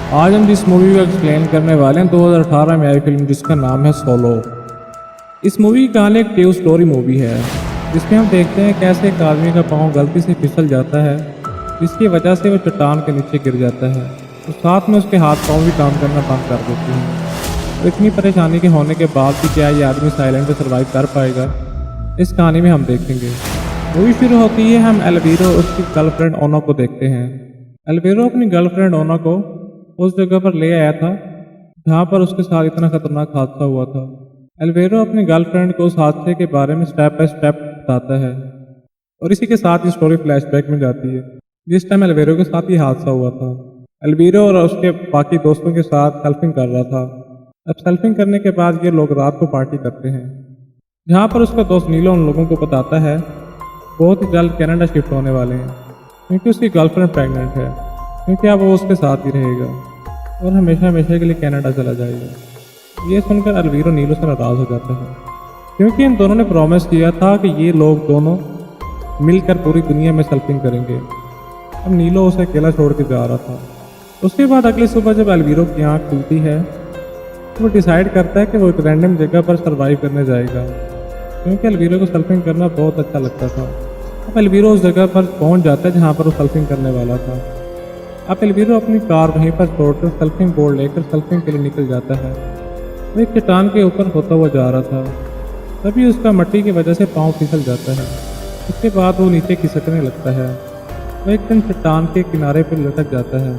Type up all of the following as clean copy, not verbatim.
आज हम जिस मूवी को एक्सप्लेन करने वाले हैं 2018 में आई फिल्म जिसका नाम है सोलो। इस मूवी की कहानी एक ट्रू स्टोरी मूवी है जिसमें हम देखते हैं कैसे एक आदमी का पाँव गलती से फिसल जाता है जिसकी वजह से वो चट्टान के नीचे गिर जाता है और साथ में उसके हाथ पाँव भी काम करना बंद कर देते हैं। तो इतनी परेशानी के होने के बाद भी क्या ये आदमी साइलेंट पे सर्वाइव कर पाएगा, इस कहानी में हम देखेंगे। मूवी शुरू होती है, हम एल्वीरो उसकी गर्लफ्रेंड ओना को देखते हैं। एल्वीरो अपनी गर्लफ्रेंड ओना को उस जगह पर ले आया था जहाँ पर उसके साथ इतना खतरनाक हादसा हुआ था। एल्वेरो अपनी गर्लफ्रेंड को उस हादसे के बारे में स्टेप बाय स्टेप बताता है और इसी के साथ ही स्टोरी फ्लैशबैक में जाती है जिस टाइम एल्वेरो के साथ ये हादसा हुआ था। एल्वीरो और उसके बाकी दोस्तों के साथ सर्फिंग कर रहा था। अब सर्फिंग करने के बाद ये लोग रात को पार्टी करते हैं जहाँ पर उसका दोस्त नीलो उन लोगों को बताता है बहुत ही जल्द कनाडा शिफ्ट होने वाले हैं क्योंकि उसकी गर्लफ्रेंड प्रेग्नेंट है, क्योंकि अब वो उसके साथ ही रहेगा और हमेशा हमेशा के लिए कनाडा चला जाएगा। ये सुनकर एल्वीरो नीलो से नाराज हो जाता है क्योंकि इन दोनों ने प्रॉमिस किया था कि ये लोग दोनों मिलकर पूरी दुनिया में सर्फिंग करेंगे। अब नीलो उसे अकेला छोड़ के जा रहा था। उसके बाद अगली सुबह जब एल्वीरो की आँख खुलती है तो वो डिसाइड करता है कि वो एक रैंडम जगह पर सर्वाइव करने जाएगा क्योंकि एल्वीरो को सर्फिंग करना बहुत अच्छा लगता था। अब एल्वीरो उस जगह पर पहुंच जाता है जहाँ पर वो सर्फिंग करने वाला था। अब एल्वीरो अपनी कार वहीं पर छोड़कर सर्फिंग बोर्ड लेकर सर्फिंग के लिए निकल जाता है। वो एक चट्टान के ऊपर होता हुआ जा रहा था, तभी उसका मट्टी की वजह से पाँव फिसल जाता है। उसके बाद वो नीचे खिसकने लगता है। वो एकदम चट्टान के किनारे पर लटक जाता है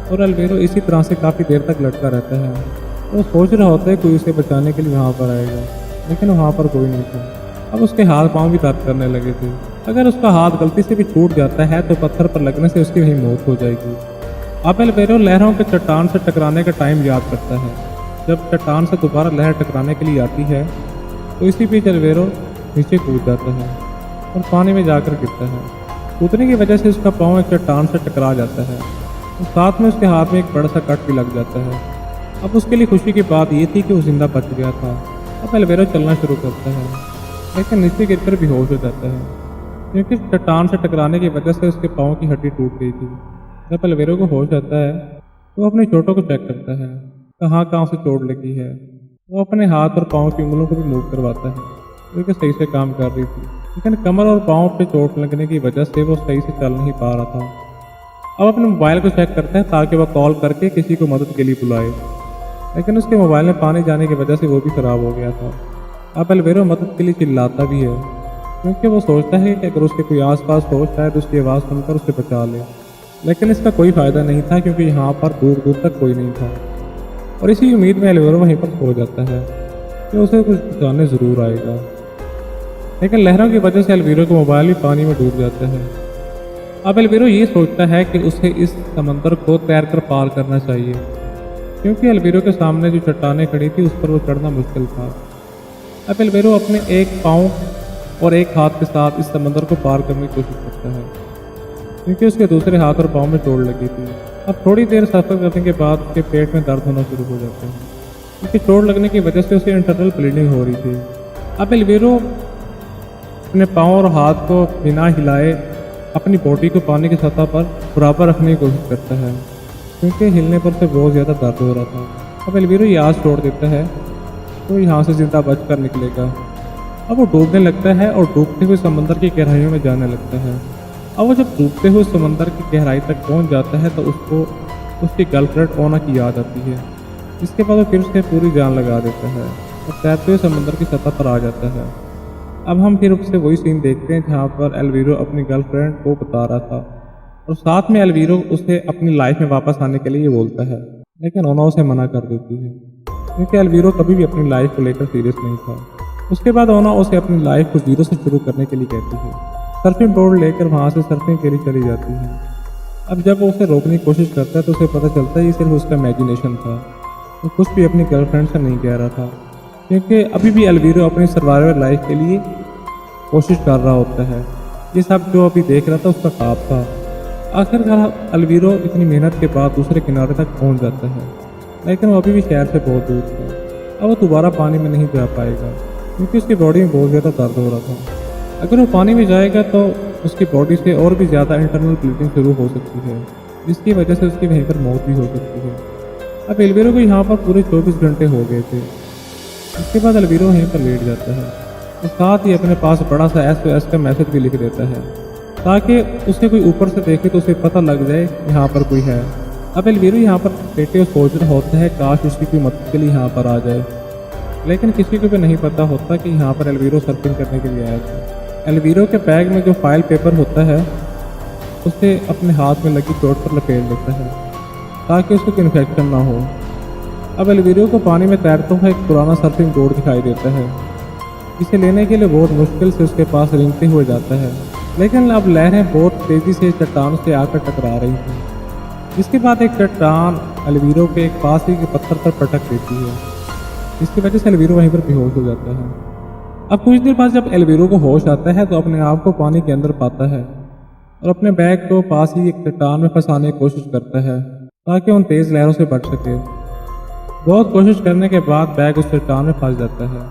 और एल्वीरो इसी तरह से काफ़ी देर तक लटका रहता है। वो सोच रहा होता है कोई उसे बचाने के लिए वहाँ पर आएगा, लेकिन वहाँ पर कोई नहीं था। अब उसके हाथ पाँव भी दर्द करने लगे थे। अगर उसका हाथ गलती से भी छूट जाता है तो पत्थर पर लगने से उसकी वहीं मौत हो जाएगी। अब एल्वीरो लहरों के चट्टान से टकराने का टाइम याद करता है। जब चट्टान से दोबारा लहर टकराने के लिए आती है तो इसी बीच एल्वीरो नीचे कूद जाता है और पानी में जाकर गिरता है। कूदने की वजह से उसका पाँव एक चट्टान से टकरा जाता है और साथ में उसके हाथ में एक बड़ा सा कट भी लग जाता है। अब उसके लिए खुशी की बात ये थी कि वो जिंदा बच गया था। अब एल्वीरो चलना शुरू करता है लेकिन नीचे गिरकर बेहोश हो जाता है क्योंकि चट्टान से टकराने की वजह से उसके पाँव की हड्डी टूट गई थी। जब एल्वीरो को होश आता है तो वो अपनी चोटों को चेक करता है, कहाँ कहाँ से चोट लगी है। वो अपने हाथ और पाँव की उंगलियों को भी मूव करवाता है जो कि सही से काम कर रही थी, लेकिन कमर और पाँव पे चोट लगने की वजह से वो सही से चल नहीं पा रहा था। अब अपने मोबाइल को चेक करता है ताकि वह कॉल करके किसी को मदद के लिए बुलाए, लेकिन उसके मोबाइल में पानी जाने की वजह से वो भी ख़राब हो गया था। अब एल्वीरो मदद के लिए चिल्लाता भी है क्योंकि वो सोचता है कि अगर उसके कोई आसपास हो शायद उसकी आवाज़ सुनकर उसे बचा ले, लेकिन इसका कोई फ़ायदा नहीं था क्योंकि यहाँ पर दूर दूर तक कोई नहीं था। और इसी उम्मीद में एल्वीरो वहीं पर सो जाता है कि उसे कुछ बचाने ज़रूर आएगा, लेकिन लहरों की वजह से एल्वीरो का मोबाइल भी पानी में डूब जाता है। अब एल्वीरो ये सोचता है कि उसे इस समंदर को तैर कर पार करना चाहिए क्योंकि एल्वीरो के सामने जो चट्टानें खड़ी थी उस पर वो चढ़ना मुश्किल था। अब एल्वीरो अपने एक पाँव और एक हाथ के साथ इस समंदर को पार करने की कोशिश करता है क्योंकि उसके दूसरे हाथ और पाँव में चोट लगी थी। अब थोड़ी देर सफर करने के बाद उसके पेट में दर्द होना शुरू हो जाता है क्योंकि चोट लगने की वजह से उसे इंटरनल ब्लीडिंग हो रही थी। अब एल्वीरो अपने पाँव और हाथ को बिना हिलाए अपनी बॉडी को पानी की सतह पर बराबर रखने की कोशिश करता है क्योंकि हिलने पर से बहुत ज़्यादा दर्द हो रहा था। अब एल्वीरो ये आस छोड़ देता है तो यहाँ से जिंदा बचकर निकलेगा। अब वो डूबने लगता है और डूबते हुए समंदर की गहराइयों में जाने लगता है। अब वो जब डूबते हुए समंदर की गहराई तक पहुँच जाता है तो उसको उसकी गर्लफ्रेंड ओना की याद आती है। इसके बाद वो फिर से पूरी जान लगा देता है और तैरते हुए समंदर की सतह पर आ जाता है। अब हम फिर उससे वही सीन देखते हैं जहाँ पर एल्वीरो अपनी गर्लफ्रेंड को बता रहा था और साथ में एल्वीरो उसे अपनी लाइफ में वापस आने के लिए बोलता है, लेकिन ओना उसे मना कर देती है क्योंकि एल्वीरो कभी भी अपनी लाइफ को लेकर सीरियस नहीं था। उसके बाद ओना उसे अपनी लाइफ को जीरो से शुरू करने के लिए कहती है। सर्फिंग बोर्ड लेकर वहाँ से सर्फिंग के लिए चली जाती है। अब जब वो उसे रोकने की कोशिश करता है तो उसे पता चलता है ये सिर्फ उसका इमेजिनेशन था। वो कुछ भी अपनी गर्लफ्रेंड से नहीं कह रहा था क्योंकि अभी भी एल्वीरो अपनी सर्वाइवल लाइफ के लिए कोशिश कर रहा होता है। ये सब जो अभी देख रहा था उसका ख्वाब था। आखिरकार एल्वीरो इतनी मेहनत के बाद दूसरे किनारे तक पहुंच जाता है, लेकिन वो अभी भी शहर से बहुत दूर था। अब वो दोबारा पानी में नहीं जा पाएगा क्योंकि उसकी बॉडी में बहुत ज़्यादा दर्द हो रहा था। अगर वो पानी में जाएगा तो उसकी बॉडी से और भी ज़्यादा इंटरनल ब्लीडिंग शुरू हो सकती है जिसकी वजह से उसकी वहीं पर मौत भी हो सकती है। अब एल्वीरो को यहाँ पर पूरे 24 घंटे हो गए थे। उसके बाद एल्वीरो वहीं पर लेट जाता है और साथ ही अपने पास बड़ा सा SOS का मैसेज भी लिख देता है, ताकि उसे कोई ऊपर से देखे तो उसे पता लग जाए यहाँ पर कोई है। अब एल्वीरो यहाँ पर लेटे और सोच रहा होता है काश उसकी कोई मदद के लिए यहाँ पर आ जाए, लेकिन किसी को भी नहीं पता होता कि यहाँ पर एल्वीरो सर्फिंग करने के लिए आया था। एल्वीरो के बैग में जो फाइल पेपर होता है उसे अपने हाथ में लगी चोट पर लपेट लेता है ताकि उसको कोई इन्फेक्शन ना हो। अब एल्वीरो को पानी में तैरता हुआ एक पुराना सर्फिंग बोर्ड दिखाई देता है। इसे लेने के लिए बहुत मुश्किल से उसके पास रेंगते हुए जाता है, लेकिन अब लहरें बहुत तेज़ी से चट्टान से आकर टकरा रही थी। इसके बाद एक चट्टान एल्वीरो के एक पास ही के पत्थर पर पटक देती है, जिसकी वजह से एल्वीरो वहीं पर बेहोश हो जाता है। अब कुछ देर बाद जब एल्वीरो को होश आता है तो अपने आप को पानी के अंदर पाता है और अपने बैग को पास ही एक चट्टान में फंसाने की कोशिश करता है ताकि उन तेज़ लहरों से बच सके। बहुत कोशिश करने के बाद बैग उस चट्टान में फंस जाता है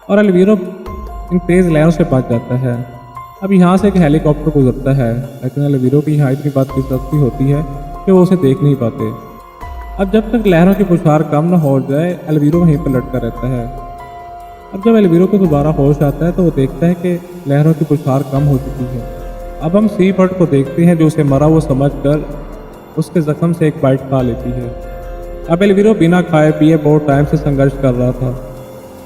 और एल्वीरो इन तेज़ लहरों से बच जाता है। अब यहाँ से एक हेलीकॉप्टर गुजरता है, लेकिन एल्वीरो की हाइट की बात किस्मती होती है कि वो उसे देख नहीं पाते। अब जब तक लहरों की पुछार कम न हो जाए एल्वीरो वहीं पर लटका रहता है। अब जब एल्वीरो को दोबारा होश आता है तो वो देखता है कि लहरों की पुछार कम हो चुकी है। अब हम सी बर्ड को देखते हैं जो उसे मरा वो समझकर उसके जख्म से एक बाइट खा लेती है। अब एल्वीरो बिना खाए पिए बहुत टाइम से संघर्ष कर रहा था,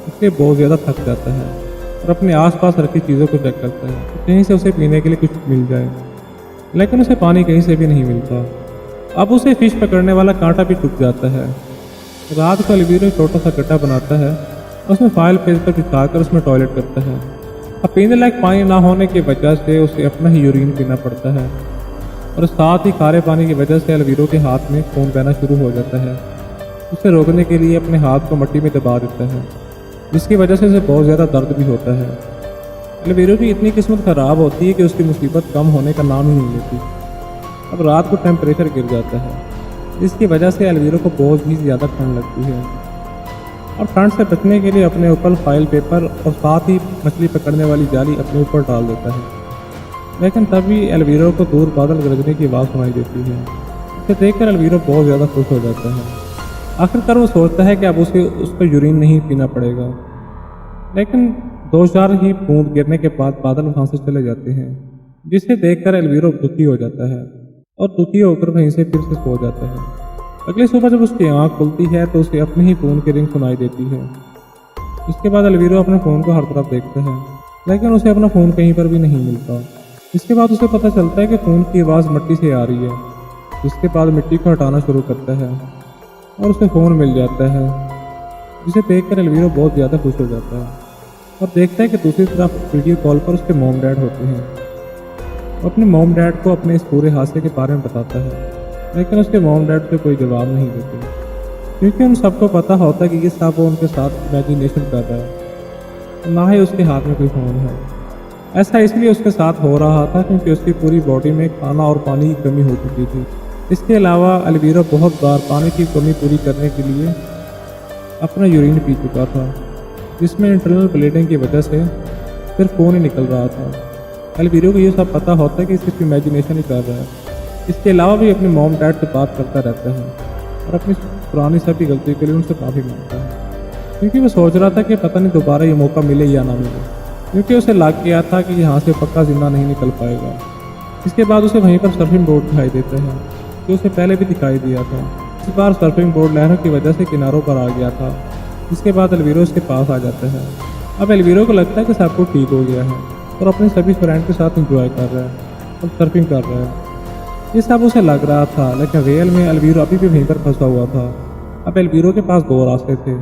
इसलिए बहुत ज़्यादा थक जाता है और अपने आसपास रखी चीज़ों को चेक करता है तो कहीं से उसे पीने के लिए कुछ मिल जाए, लेकिन उसे पानी कहीं से भी नहीं मिलता। अब उसे फिश पकड़ने वाला कांटा भी टूट जाता है। रात को एल्वीरो एक छोटा सा गड्ढा बनाता है, उसमें फाइल पेपर बिछाकर उसमें टॉयलेट करता है। अब पीने लायक पानी ना होने की वजह से उसे अपना ही यूरिन पीना पड़ता है और साथ ही खारे पानी की वजह से एल्वीरो के हाथ में खून बहना शुरू हो जाता है। उसे रोकने के लिए अपने हाथ को मिट्टी में दबा देता है, जिसकी वजह से उसे बहुत ज़्यादा दर्द भी होता है। एल्वीरो की इतनी किस्मत ख़राब होती है कि उसकी मुसीबत कम होने का नाम ही नहीं लेती। अब रात को टेम्परेचर गिर जाता है, जिसकी वजह से एल्वीरो को बहुत ही ज़्यादा ठंड लगती है। और ठंड से बचने के लिए अपने ऊपर फाइल पेपर और साथ ही मछली पकड़ने वाली जाली अपने ऊपर डाल देता है, लेकिन तभी एल्वीरो को दूर बादल गरजने की आवाज़ सुनाई देती है। इसे देखकर एल्वीरो बहुत ज़्यादा खुश हो जाता है। आखिरकार वो सोचता है कि अब उसे उसका यूरिन नहीं पीना पड़ेगा, लेकिन 2-4 ही बूंद गिरने के बाद बादल वहाँ से चले जाते हैं, जिसे देखकर एल्वीरो दुखी हो जाता है और दुखी होकर वहीं से फिर से सो जाता है। अगली सुबह जब उसकी आँख खुलती है तो उसे अपने ही फ़ोन की रिंग सुनाई देती है। इसके बाद एल्वीरो अपने फ़ोन को हर तरफ देखता है, लेकिन उसे अपना फ़ोन कहीं पर भी नहीं मिलता। इसके बाद उसे पता चलता है कि फ़ोन की आवाज़ मिट्टी से आ रही है। इसके बाद मिट्टी को हटाना शुरू करता है और उसे फ़ोन मिल जाता है, जिसे देखकर एल्वीरो बहुत ज़्यादा खुश हो जाता है और देखता है कि दूसरी तरफ वीडियो कॉल पर उसके मॉम डैड होते हैं। अपने मॉम डैड को अपने इस पूरे हादसे के बारे में बताता है, लेकिन उसके मॉम डैड से कोई जवाब नहीं देते, क्योंकि उन सबको पता होता है कि ये सब वो उनके साथ इमेजिनेशन कर रहा है, ना ही उसके हाथ में कोई फ़ोन है। ऐसा इसलिए उसके साथ हो रहा था क्योंकि उसकी पूरी बॉडी में खाना और पानी की कमी हो चुकी थी। इसके अलावा एल्वीरो बहुत बार पानी की कमी पूरी करने के लिए अपना यूरिन पी चुका था, जिसमें इंटरनल ब्लीडिंग की वजह से सिर्फ खून ही निकल रहा था। एल्वीरो को ये सब पता होता है कि सिर्फ इमेजिनेशन ही कर रहा है। इसके अलावा भी अपने मॉम डैड से बात करता रहता है और अपनी पुरानी सभी गलती के लिए उनसे माफ़ी मांगता है, क्योंकि वो सोच रहा था कि पता नहीं दोबारा ये मौका मिले या ना मिले, क्योंकि उसे लग गया था कि यहाँ से पक्का जिंदा नहीं निकल पाएगा। इसके बाद उसे वहीं पर सर्फिंग बोर्ड दिखाई देता है, जो उसे पहले भी दिखाई दिया था। इस बार सर्फिंग बोर्ड लहरों की वजह से किनारों पर आ गया था। इसके बाद एल्वीरो उसके पास आ जाता है। अब एल्वीरो को लगता है कि सब कुछ ठीक हो गया है और अपने सभी फ्रेंड के साथ इंजॉय कर रहा है और सर्फिंग कर रहा है। ये सब उसे लग रहा था, लेकिन रियल में एल्वीरो अभी भी वहीं पर फंसा हुआ था। अब एल्वीरो के पास 2 रास्ते थे।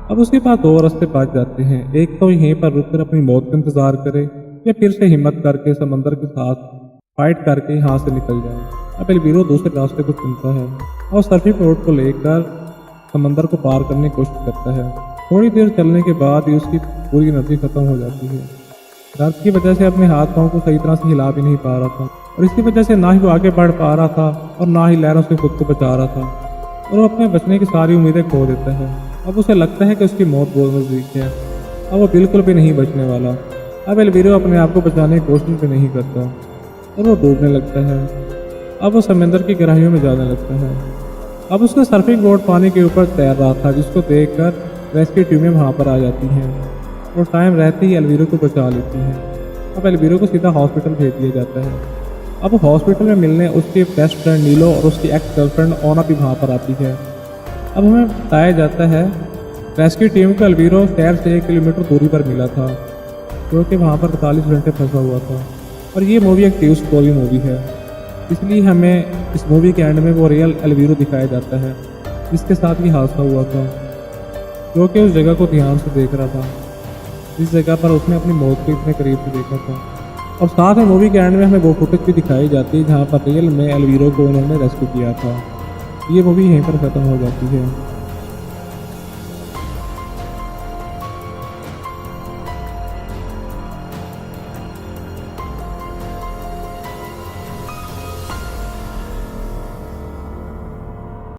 अब उसके पास 2 रास्ते बच जाते हैं। एक तो यहीं पर रुककर अपनी मौत का इंतजार करे या फिर से हिम्मत करके समंदर के साथ फाइट करके यहाँ से निकल जाए। अब एल्वीरो दूसरे रास्ते को चुनता है और सर्फिंग बोर्ड को लेकर समंदर को पार करने की कोशिश करता है। थोड़ी देर चलने के बाद ही उसकी पूरी एनर्जी खत्म हो जाती है। दर्द की वजह से अपने हाथ पाँव को सही तरह से हिला भी नहीं पा रहा था और इसकी वजह से ना ही वो आगे बढ़ पा रहा था और ना ही लहरों से खुद को बचा रहा था और वो अपने बचने की सारी उम्मीदें खो देता है। अब उसे लगता है कि उसकी मौत बहुत नज़दीक है, अब वो बिल्कुल भी नहीं बचने वाला। अब एल्वीरो अपने आप को बचाने की कोशिश भी नहीं करता और वो डूबने लगता है। अब वो समंदर की गहराइयों में जाने लगता है। अब उसका सर्फिंग बोर्ड पानी के ऊपर तैर रहा था, जिसको देखकर रेस्क्यू टीमें वहाँ पर आ जाती हैं और टाइम रहते ही एल्वीरो को बचा लेती हैं। अब एल्वीरो को सीधा हॉस्पिटल भेज दिया जाता है। अब हॉस्पिटल में मिलने उसके बेस्ट फ्रेंड नीलो और उसकी एक्स गर्लफ्रेंड ओना भी वहाँ पर आती है। अब हमें बताया जाता है रेस्क्यू टीम को एल्वीरो शहर से 1 किलोमीटर दूरी पर मिला था, जो कि वहाँ पर 45 घंटे फंसा हुआ था। और ये मूवी एक ट्रू स्टोरी मूवी है, इसलिए हमें इस मूवी के एंड में वो रियल एल्वीरो दिखाया जाता है जिसके साथ ये हादसा हुआ था, जो कि उस जगह को ध्यान से देख रहा था जिस जगह पर उसने अपनी मौत को इतने करीब से देखा था। और साथ में मूवी के एंड में हमें वो फुटेज भी दिखाई जाती है जहाँ पर रियल में एल्वीरो को उन्होंने रेस्क्यू किया था। ये मूवी यहीं पर ख़त्म हो जाती है।